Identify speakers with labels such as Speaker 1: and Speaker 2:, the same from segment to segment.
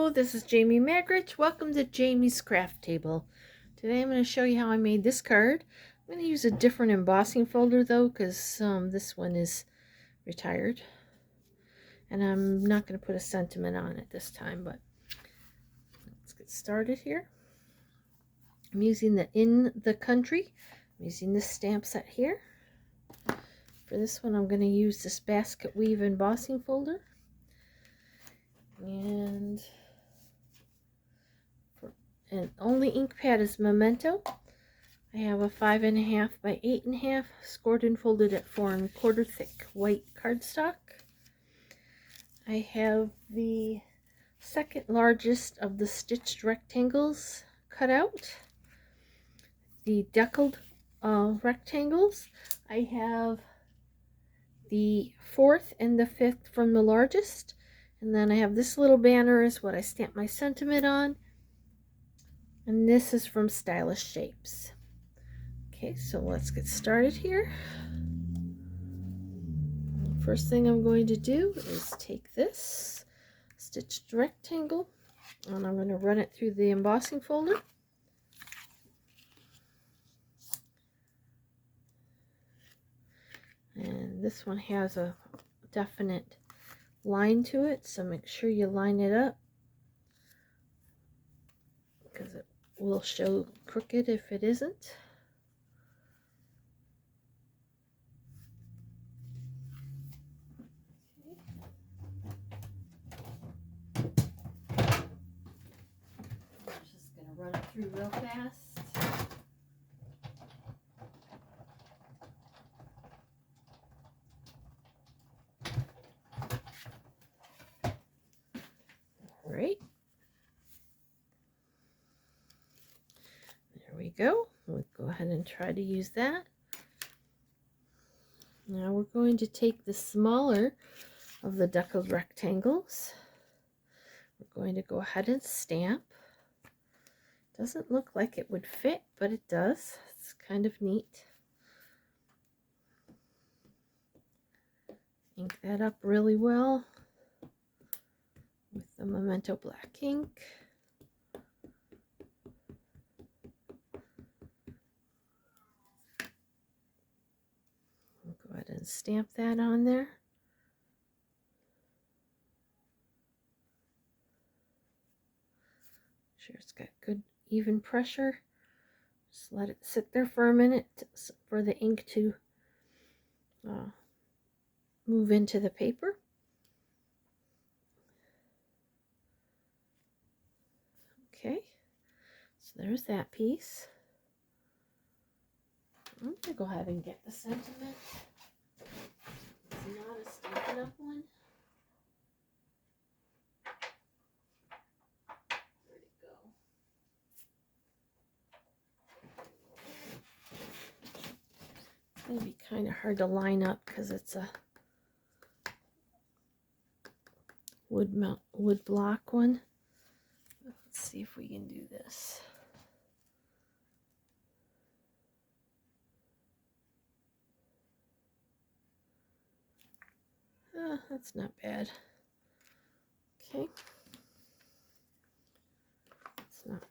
Speaker 1: Hello, this is Jamie Magritte. Welcome to Jamie's Craft Table. Today I'm going to show you how I made this card. I'm going to use a different embossing folder though, because this one is retired. And I'm not going to put a sentiment on it this time, but let's get started here. I'm using the In the Country. I'm using this stamp set here. For this one I'm going to use this basket weave embossing folder. And only ink pad is Memento. I have a 5.5 by 8.5 scored and folded at 4 1/4 thick white cardstock. I have the second largest of the stitched rectangles cut out. The deckled rectangles. I have the 4th and the 5th from the largest. And then I have this little banner is what I stamped my sentiment on. And this is from Stylish Shapes. Okay, so let's get started here. First thing I'm going to do is take this stitched rectangle and I'm going to run it through the embossing folder. And this one has a definite line to it, so make sure you line it up because it will show crooked if it isn't. Just going to run it through real fast. Right. There we go. We'll go ahead and try to use that. Now we're going to take the smaller of the deckled rectangles. We're going to go ahead and stamp. Doesn't look like it would fit, but it does. It's kind of neat. Ink that up really well with the Memento black ink. We'll go ahead and stamp that on there. Sure it's got good even pressure. Just let it sit there for a minute for the ink to move into the paper. Okay, so there's that piece. I'm going to go ahead and get the sentiment. It's not a Stampin' Up one. Where'd it go? It's going to be kind of hard to line up because it's a wood block one. Let's see if we can do this. That's not bad. Okay. It's not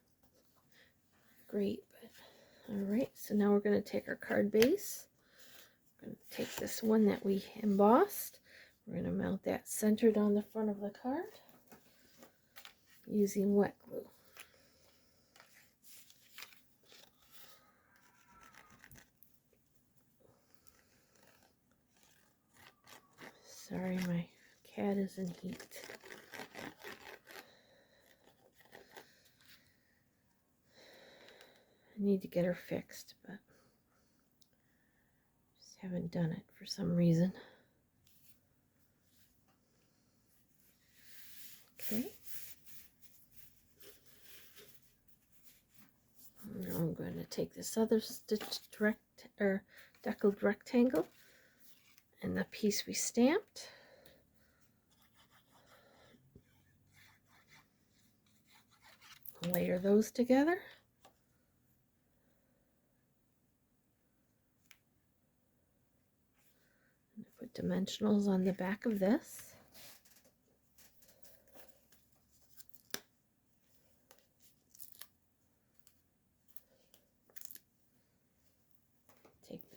Speaker 1: great, but alright. So now we're going to take our card base. We're going to take this one that we embossed. We're going to mount that centered on the front of the card using wet glue. Sorry, my cat is in heat. I need to get her fixed, but just haven't done it for some reason. Okay. Now I'm going to take this other stitched deckled rectangle and the piece we stamped. Layer those together. Put dimensionals on the back of this.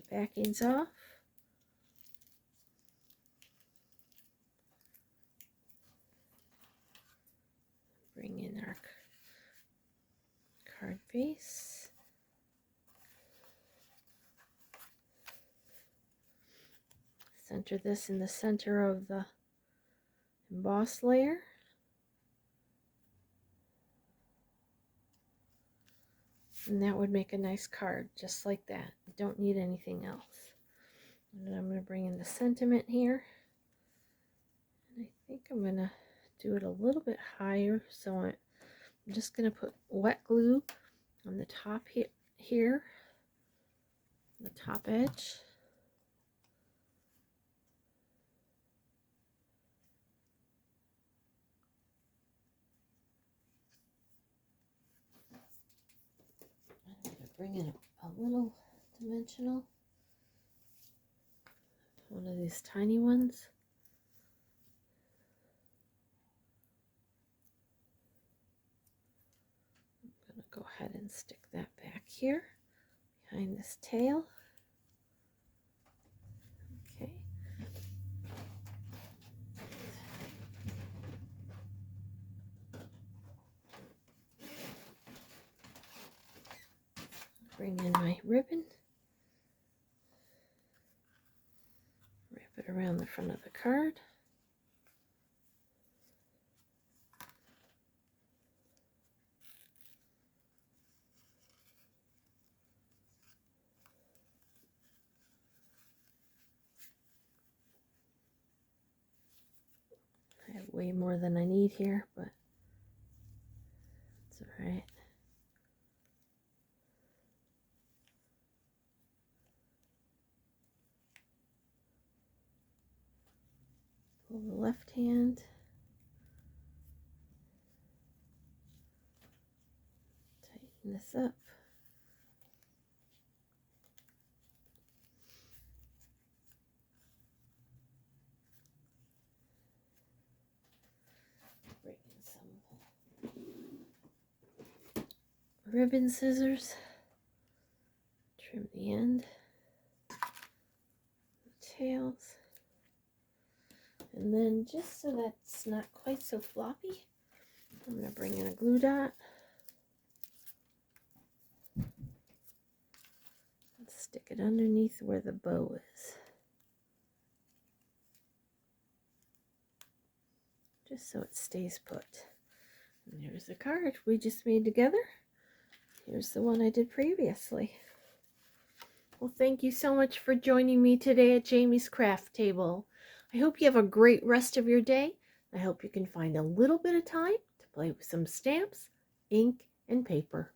Speaker 1: backings off. Bring in our card base. Center this in the center of the emboss layer. And that would make a nice card, just like that. You don't need anything else. And then I'm going to bring in the sentiment here. And I think I'm going to do it a little bit higher. So I'm just going to put wet glue on the top here, the top edge. I'm going to bring in a little dimensional, one of these tiny ones. I'm going to go ahead and stick that back here behind this tail. Okay. Bring in my ribbon. Wrap it around the front of the card. I have way more than I need here, but it's all right. Pull the left hand. Tighten this up. Bring in some ribbon scissors. Trim the end. The tails. And then, just so that's not quite so floppy, I'm going to bring in a glue dot. And stick it underneath where the bow is. Just so it stays put. And here's the card we just made together. Here's the one I did previously. Well, thank you so much for joining me today at Jamie's Craft Table. I hope you have a great rest of your day. I hope you can find a little bit of time to play with some stamps, ink, and paper.